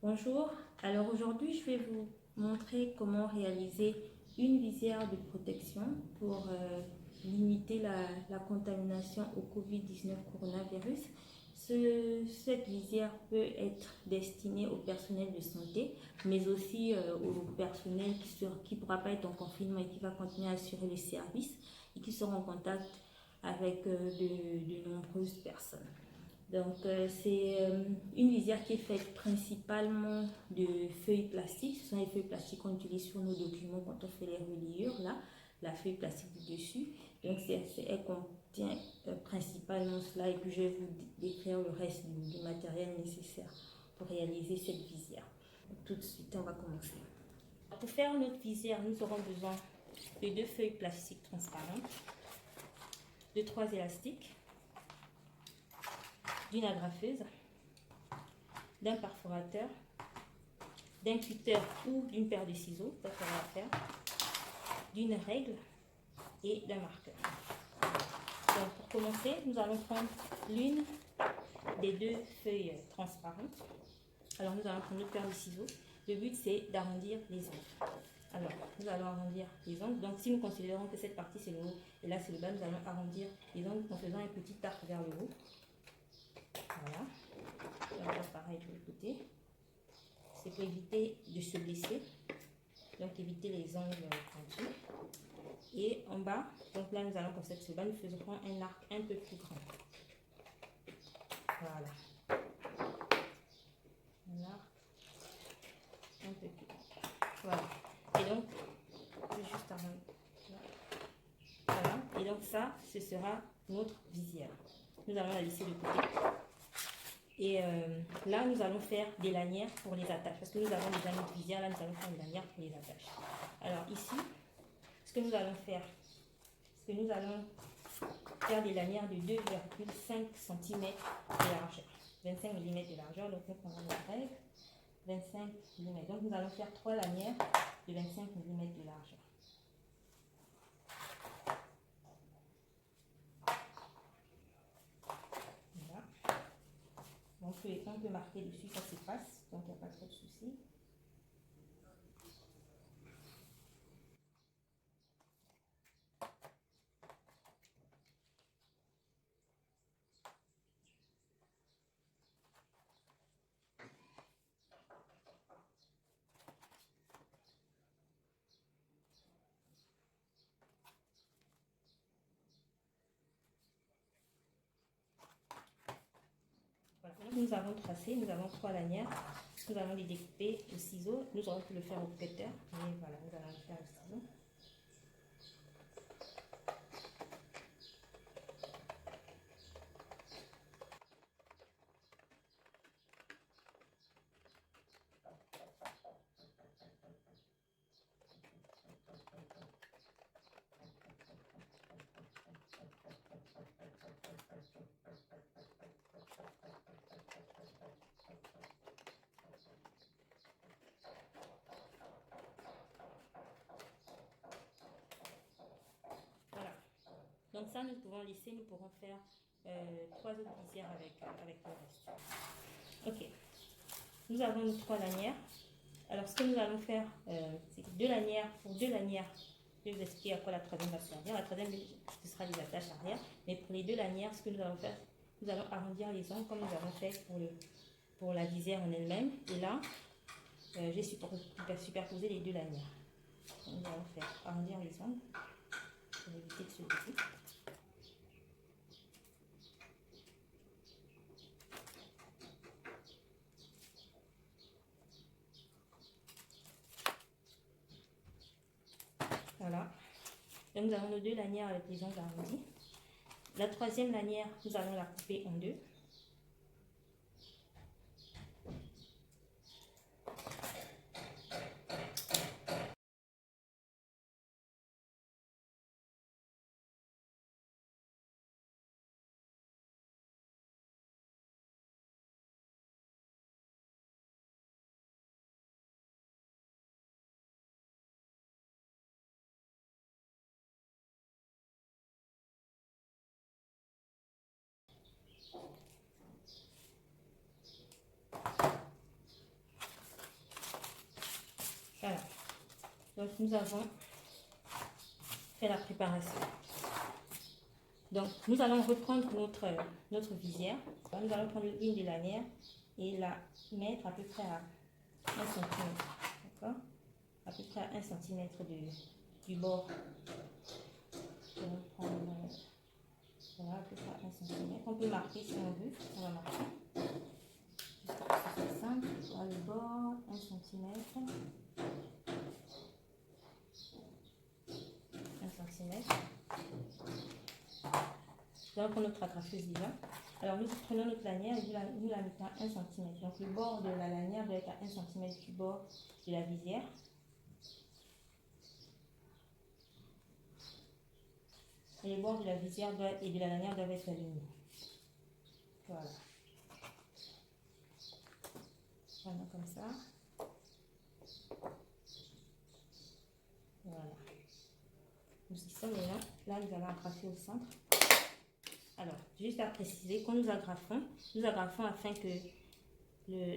Bonjour, alors aujourd'hui je vais vous montrer comment réaliser une visière de protection pour limiter la contamination au Covid-19 coronavirus. Cette visière peut être destinée au personnel de santé, mais aussi au personnel qui ne pourra pas être en confinement et qui va continuer à assurer les services et qui sera en contact avec de nombreuses personnes. Donc, c'est une visière qui est faite principalement de feuilles plastiques. Ce sont les feuilles plastiques qu'on utilise sur nos documents quand on fait les reliures, là, la feuille plastique du dessus. Donc, elle contient principalement cela et puis je vais vous décrire le reste du matériel nécessaire pour réaliser cette visière. Donc, tout de suite, on va commencer. Pour faire notre visière, nous aurons besoin de 2 feuilles plastiques transparentes, de 3 élastiques, d'une agrafeuse, d'un perforateur, d'un cutter ou d'une paire de ciseaux, ça fera l'affaire, d'une règle et d'un marqueur. Donc pour commencer, nous allons prendre l'une des 2 feuilles transparentes. Alors nous allons prendre notre paire de ciseaux. Le but c'est d'arrondir les angles. Alors nous allons arrondir les angles. Donc si nous considérons que cette partie c'est le haut et là c'est le bas, nous allons arrondir les angles en faisant un petit arc vers le haut. Voilà. On va faire pareil de l'autre côté. C'est pour éviter de se blesser, donc éviter les angles pointus. Et en bas, donc là nous allons comme ça, nous faisons un arc un peu plus grand. Voilà. Un arc un peu plus grand. Voilà. Et donc, je vais juste arrondir. Voilà. Et donc ça, ce sera notre visière. Nous allons la laisser de côté. Et là, nous allons faire des lanières pour les attaches. Parce que nous avons déjà notre visière, là, nous allons faire des lanières pour les attaches. Alors ici, ce que nous allons faire, c'est que nous allons faire des lanières de 2,5 cm de largeur. 25 mm de largeur, donc nous prenons la règle, 25 mm. Donc nous allons faire 3 lanières de 25 mm de largeur. Voilà. Donc on peut marquer dessus, ça s'efface, donc il n'y a pas trop de soucis. Voilà. Donc nous avons tracé, nous avons 3 lanières, nous allons les découper au ciseau, nous aurons pu le faire au cutter, mais voilà, nous allons le faire au ciseau. Voilà. Donc ça, nous pouvons laisser, nous pourrons faire 3 autres visières avec le reste. Ok. Nous avons nos 3 lanières. Alors, ce que nous allons faire, c'est 2 lanières. Pour 2 lanières, je vais vous expliquer à quoi la troisième va servir. La troisième, ce sera les attaches arrière. Mais pour les 2 lanières, ce que nous allons faire, nous allons arrondir les angles comme nous avons fait pour la visière en elle-même. Et là, j'ai superposé les 2 lanières. Donc, nous allons faire arrondir les angles pour éviter de se blesser. Voilà. Donc nous avons nos 2 lanières avec les angles arrondis. La troisième lanière, nous allons la couper en 2. Donc nous avons fait la préparation. Donc nous allons reprendre notre visière. Nous allons prendre une des lanières et la mettre à peu près à 1 cm. D'accord? À peu près à 1 cm du bord. On va prendre, voilà, à peu près à 1 cm. On peut marquer si on veut. On va marquer. C'est simple. Voilà le bord, 1 cm. 1 cm. Nous allons prendre notre agrafeuse déjà. Alors nous prenons notre lanière et nous la mettons à 1 cm. Donc le bord de la lanière doit être à 1 cm du bord de la visière. Et les bords de la visière et de la lanière doivent être alignés. Voilà. Voilà comme ça. Voilà. Nous y sommes maintenant. Là, nous allons agrafer au centre. Alors, juste à préciser, quand nous agrafons afin que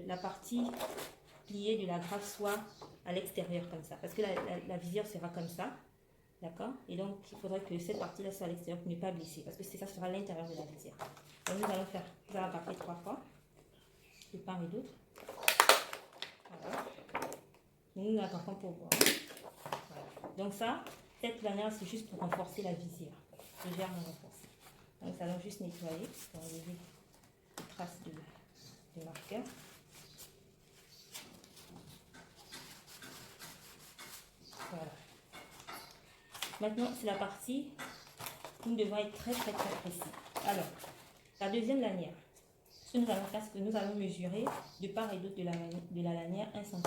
la partie pliée de l'agrafe soit à l'extérieur comme ça. Parce que la visière sera comme ça. D'accord? Et donc, il faudrait que cette partie-là soit à l'extérieur pour ne pas blesser. Parce que ça sera l'intérieur de la visière. Donc, nous allons agrafer 3 fois. De part et d'autre. Voilà. Nous agrafons pour voir. Voilà. Donc ça, cette lanière, c'est juste pour renforcer la visière. Légèrement renforcer. Donc, nous allons juste nettoyer pour enlever les traces de marqueur. Voilà. Maintenant, c'est la partie où nous devons être très précis. Alors, la deuxième lanière. Ce que nous allons faire, c'est que nous allons mesurer de part et d'autre de la lanière 1 cm.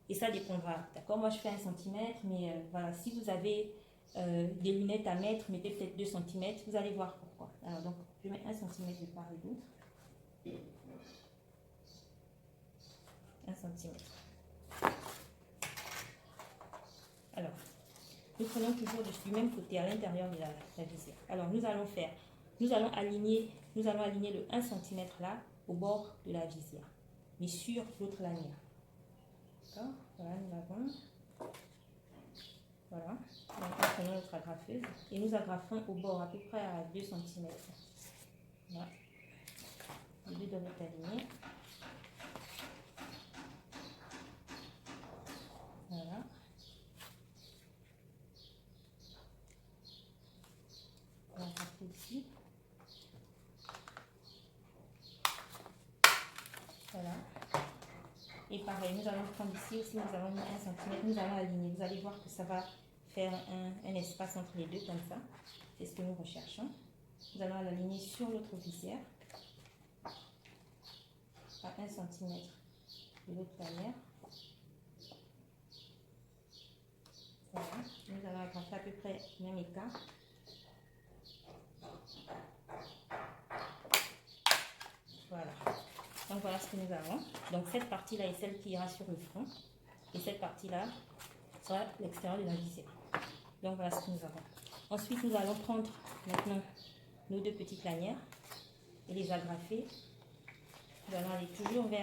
Et ça dépendra. D'accord? Moi, je fais 1 cm, mais voilà, si vous avez des lunettes à mettre, mettez peut-être 2 cm. Vous allez voir pourquoi. Alors, donc, je mets 1 cm de part et d'autre. 1 cm. Alors, nous prenons toujours du même côté à l'intérieur de la visière. Alors, nous allons aligner le 1 cm là au bord de la visière, mais sur l'autre lanière. D'accord? Voilà, nous avons. Voilà. Donc, nous prenons notre agrafeuse et nous agrafons au bord à peu près à 2 cm. Voilà. Les deux doivent être alignés. Voilà. On va agrafer ici. Voilà. Et pareil, nous allons prendre ici aussi, nous allons mettre 1 cm, nous allons aligner. Vous allez voir que ça va faire un espace entre les deux comme ça. C'est ce que nous recherchons. Nous allons l'aligner sur notre visière à 1 cm de l'autre lanière. Voilà. Nous allons agrafer à peu près le même écart. Voilà. Donc voilà ce que nous avons. Donc cette partie-là est celle qui ira sur le front. Et cette partie-là sera l'extérieur de la visière. Donc voilà ce que nous avons. Ensuite, nous allons prendre maintenant nos 2 petites lanières et les agrafer. Nous allons aller toujours de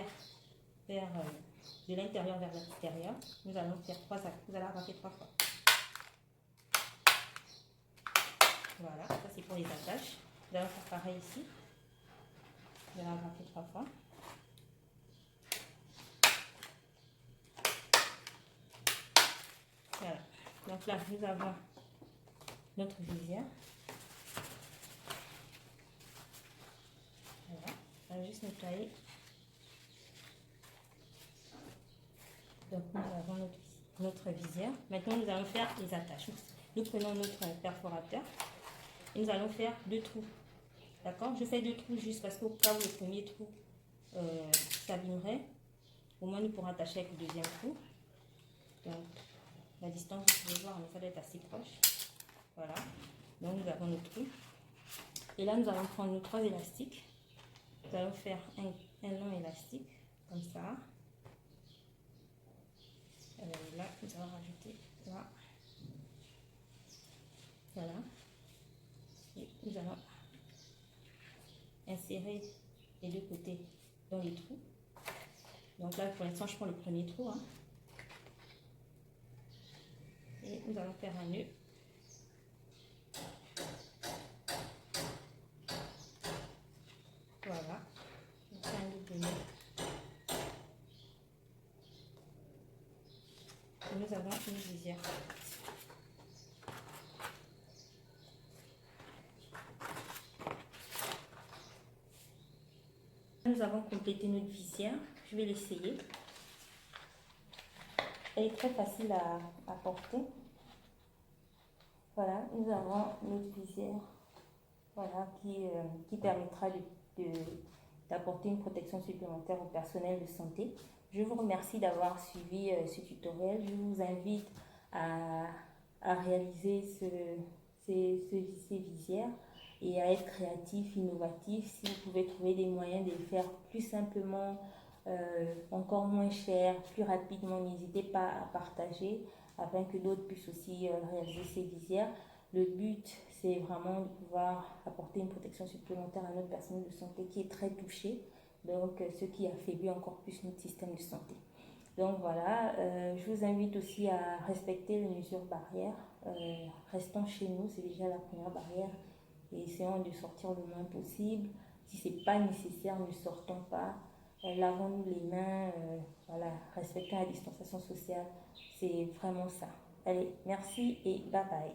l'intérieur vers l'extérieur. Nous allons faire 3 actes. Vous allez agrafer 3 fois. Voilà, ça c'est pour les attaches. Nous allons faire pareil ici. Vous allez agrafer 3 fois. Voilà. Donc là, nous avons notre visière. Voilà. On va juste nettoyer. Donc nous avons notre visière. Maintenant, nous allons faire les attaches. Nous prenons notre perforateur et nous allons faire 2 trous. D'accord? Je fais 2 trous juste parce qu'au cas où le premier trou s'abîmerait, au moins nous pourrons attacher avec le deuxième trou. Donc, la distance, vous pouvez voir, mais ça doit être assez proche. Voilà. Donc, nous avons nos trous. Et là, nous allons prendre nos 3 élastiques. Nous allons faire un long élastique, comme ça. Là, nous allons rajouter là. Voilà. Et nous allons insérer les 2 côtés dans les trous. Donc là, pour l'instant, je prends le premier trou. Hein. nous allons faire un nœud. Voilà, on fait un double nœud. Et nous avons une visière. Nous avons complété notre visière. Je vais l'essayer. Elle est très facile à porter. Voilà, nous avons notre visière, voilà, qui permettra d'apporter une protection supplémentaire au personnel de santé. Je vous remercie d'avoir suivi ce tutoriel. Je vous invite à réaliser ces visières et à être créatif, innovatif. Si vous pouvez trouver des moyens de les faire plus simplement, encore moins cher, plus rapidement, n'hésitez pas à partager afin que d'autres puissent aussi réaliser ces visières. Le but, c'est vraiment de pouvoir apporter une protection supplémentaire à notre personnel de santé qui est très touché, donc ce qui affaiblit encore plus notre système de santé. Donc voilà, je vous invite aussi à respecter les mesures barrières. Restons chez nous, c'est déjà la première barrière, et essayons de sortir le moins possible. Si ce n'est pas nécessaire, ne sortons pas. Lavons-nous les mains, voilà, respectons la distanciation sociale, c'est vraiment ça. Allez, merci et bye bye.